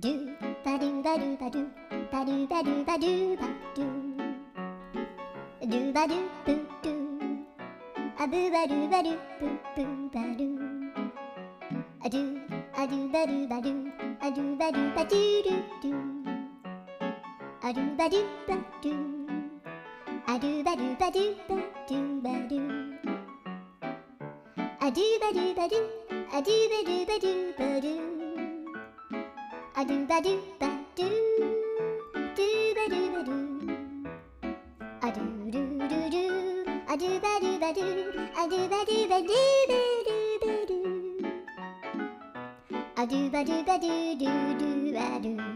do ba do ba do ba do ba do ba do ba do ba do do ba do boo do a boo ba do ba do boo boo ba do a do ba do ba do a do ba do ba do do do a do ba do ba do a do ba do ba do ba do ba do a do ba do ba do a do ba do ba do ba do a do ba do ba do do ba do ba do a do do do do a do ba do ba do a do ba do ba do ba do ba do a do ba do ba do do do ba do